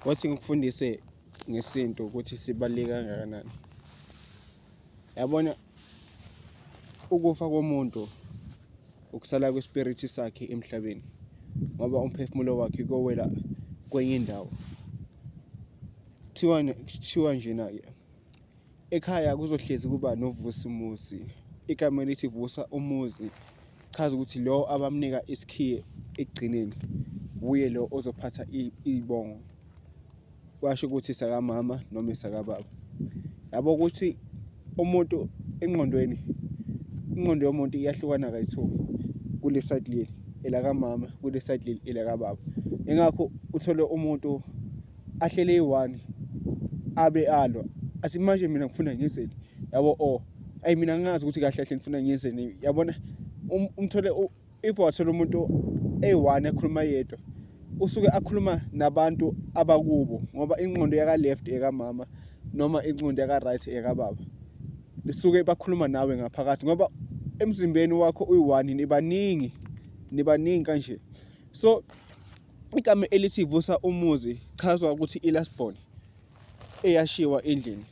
wathi ngikufundise ngesinto ukuthi sibaluleke kangakanani. Yabona ukufa komuntu ukusala kwespirit sakhe emhlabeni ngoba umphefumulo wakhe kowela kwenye indawo. Kuthiwa njena ekhaya kuzohlezi kuba novusa umuzi. Igama elithi vusa umuzi chaza ukuthi lo abamnika isikhiye ekugcineni uye lo ozophatha ibongo. Kwasho ukuthi sakamama noma sakababa. Yabo ukuthi umuntu ingqondo yomuntu iyahlukana kayi-2 kule side leli elakamama kule side leli elakababa. Ingakho uthole umuntu ahlele i1 abe alwa athi manje mina ngifuna ngiyenzeni, yabo ayi mina ngazi ukuthi kahle kahle ngifuna ngiyenzeni. Yabona umthole if wathola umuntu e1 ekhuluma yedwa usuke akhuluma nabantu abakubo ngoba ingqondo yaka left ekamama noma ingqondo yaka right ekababa isuke bakhuluma nawe ngaphakathi ngoba emzimbeni wakho uyi1 nibaningi kanje. So igama elithi vusa umuzi chazwa ukuthi ilasborn eyashiwa endlini.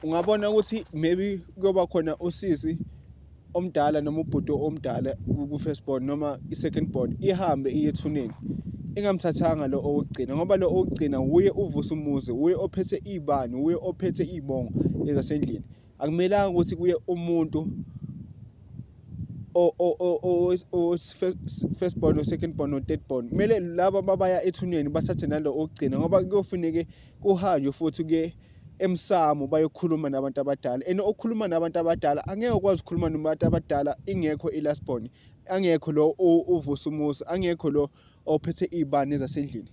Ungabona ukuthi maybe kuyoba khona usisi omdala noma ubhuti omdala ku firstborn noma i-second born ihambe iye ethuneni ingamthathanga lo okugcina ngoba lo okugcina uye uvusa umuzi, uye ophethe ibani, uye ophethe ibongo ezasendlini. Akumelanga ukuthi kuye umuntu first born, second born no third born. Kumele laba babaya ethuneni bathathe nalo okugcina ngoba kuyofuneke kuhanjwe futhi kuye emsamo bayokhuluma nabantu abadala. And okukhuluma nabantu abadala angeke ukwazi ukukhuluma nabantu abadala ingekho ilasborn, angekho lo uvusa umuzi, angekho lo ophethe ibani ezasendlini.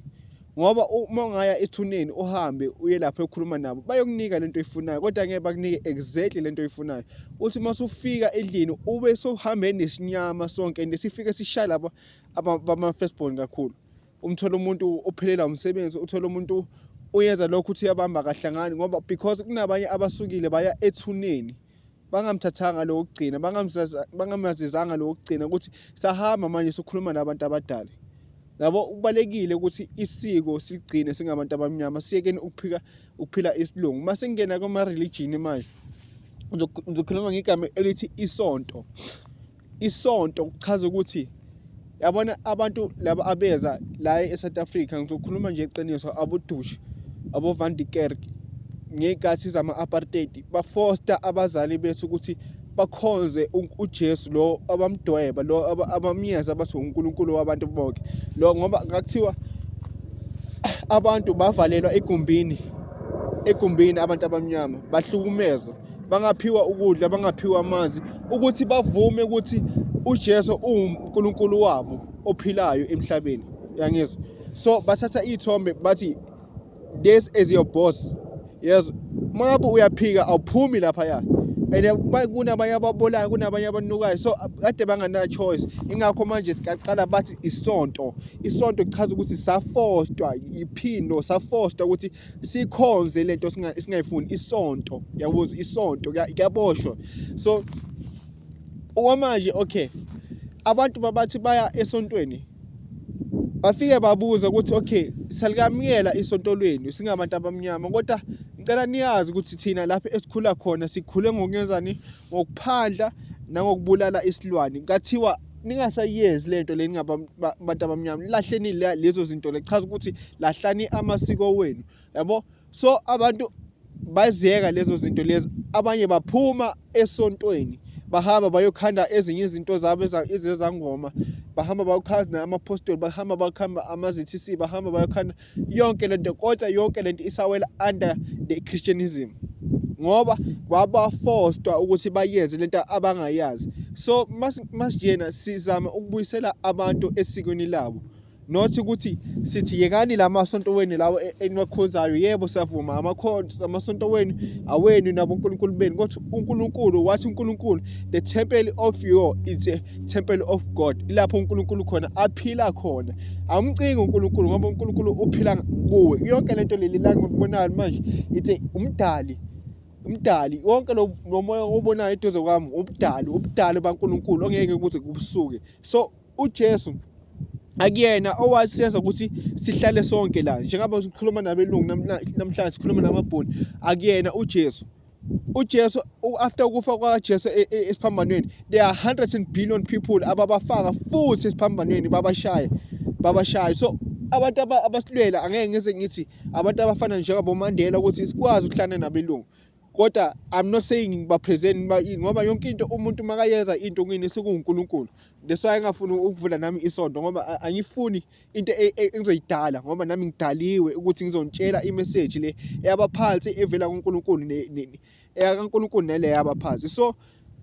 Ngoba uma ungaya ethuneni uhambe uye lapho ukukhuluma nabo bayokunika lento oyifunayo kodwa angeke bakunike exactly lento oyifunayo. Uthi masufika endlini ube sohambe nesinyama sonke nesifike sishaya laba abama firstborn kakhulu. Umthola umuntu ophelela umsebenzi, uthola umuntu uyenza lokho uthi yabamba kahlangani ngoba because kunabanye abasukile baya ethuneni bangamthathanga lo ukugcina, bangamazizanga lo ukugcina ukuthi sahamba manje sokhuluma nabantu abadala. Yabo kubalekile ukuthi isiko sigcine singabantu abamnyama siyekeni ukuphila isilungu. Mase ngena kuma religion manje ngizokhuluma ngegama elithi isonto. Isonto kuchaza ukuthi yabona abantu laba abeza la eSouth Africa, ngizokhuluma nje iqiniso, abodushi abo Van der Kerk ngekathi zama apartheid bafoster abazali bethu ukuthi bakhonze uJesu lo abamdweba lo abamnyeza abathi uNkulunkulu wabantu bonke lo ngoba ngakuthiwa abantu bavalelwa egumbini abantu abamnyama bahlukumezwa bangaphiwa ukudla bangaphiwa amanzi ukuthi bavume ukuthi uJesu uNkulunkulu wabo ophilayo emhlabeni. Yangizwa? So bathatha ithombe bathi this is your boss. Yes, mabe uyaphika awuphumi lapha ya. And kunabanye ababolayo kunabanye abanukayo, so kade bangana choice. Ingakho manje sikaqala bathi isonto kuchaza ukuthi safostwa iphindo, safostwa ukuthi sikhonze lento singayifuni. Isonto, yabuza isonto kuyaboshwa. So manje okay, abantu babathi baya esontweni bafike babuza ukuthi okay salikamiyela isonto lweni singabantu abamnyama kodwa ngicela niyazi ukuthi thina lapha esikhula khona sikhule ngokuyenzani, ngokuphandla nangokubulala isilwane. Kathiwa ningasayezi lento le ningabantu abamnyama, lahleni lezo zinto lechaza ukuthi lahlani amasiko wenu, yabo. So abantu baziyeka lezo zinto lezi, abanye baphuma esontweni bahamba bayokhanda ezinye izinto zabo ezezangoma, bahamba bayokhanda ama-apostoli, bahamba bayokhanda ama-ZTC, bahamba bayokhanda yonke lento, kodwa yonke lento isawela under the Christianism ngoba kwabafostwa ukuthi bayenze lento abangayazi. So masijena sizama ukubuyisela abantu esikweni labo, not ukuthi sithi yekani la masonto wenu lawo eniwakhonzayo. Yebo siyavuma amasonto wenu awenu nabo uNkulunkulu benu, kodwa uNkulunkulu wathi uNkulunkulu the temple of you is a temple of God. Ilapho uNkulunkulu khona aphila khona, amcinga uNkulunkulu ngoba uNkulunkulu uphila kuwe. Yonke lento leli la ngokubonayo manje ithi umdali wonke lo moya obonayo eduze kwami ubudali baNkulunkulu ongeke kuze kubusuke. So uJesu akuyena owasiyenza ukuthi sihlale sonke la, njengoba sikhuluma nabelungu namhlanje sikhuluma namabhunu, akuyena uJesu. uJesu after ukufa kwaJesu esiphambanweni, there are hundreds and billion people ababafaka futhi esiphambanweni babashaya. So abantu abasilwela, angeke ngize ngithi abantu abafana njengabo Mandela ukuthi sikwazi ukuhlala nabelungu, kodwa I'm not saying ngibapresent ngoba yonke into umuntu makayenza into kini sekuNkulunkulu. That's why ngafuni ukuvula nami isonto, ngoba angifuni into engizoyidala, ngoba nami ngidaliwe ukuthi ngizontshela imessage le eyabaphansi evela kuNkulunkulu eyaKaNkulunkulu nale yabaphansi. So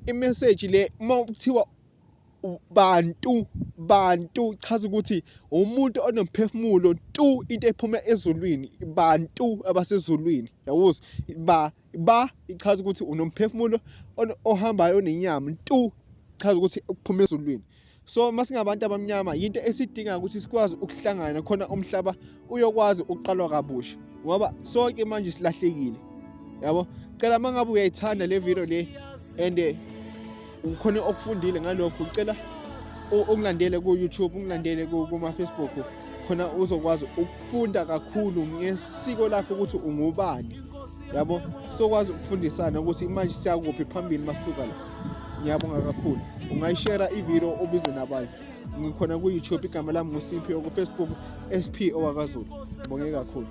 imessage le mawuthiwa bantu chaza ukuthi umuntu onomphefumulo into ephuma ezulwini, bantu abasezulwini, yawuzwa ichaza ukuthi unomphefumulo ohambayo onenyama, chaza ukuthi ukuphuma ezulwini. So masingabantu abamnyama into esidinga ukuthi sikwazi ukuhlangana khona umhlaba uyokwazi ukuqalwa kabusha, ngoba sonke manje silahlekile, yabo. Cela mangabe uyayithanda le video le and ukhona okufundile ngalokho, ucela ungilandele ku YouTube, ungilandele kuma Facebook, khona uzokwazi ukufunda kakhulu ngesiko lakho ukuthi ungubani, yabo. Sokwazi ukufundisana ukuthi manje siyakuphi phambili masisuka la. Ngiyabonga kakhulu. Ungayishare ivideo ubize nabantu. Ngikhona ku YouTube, igama lami nguSimphiwe, ku Facebook SP owakaZulu. Ngibonge kakhulu.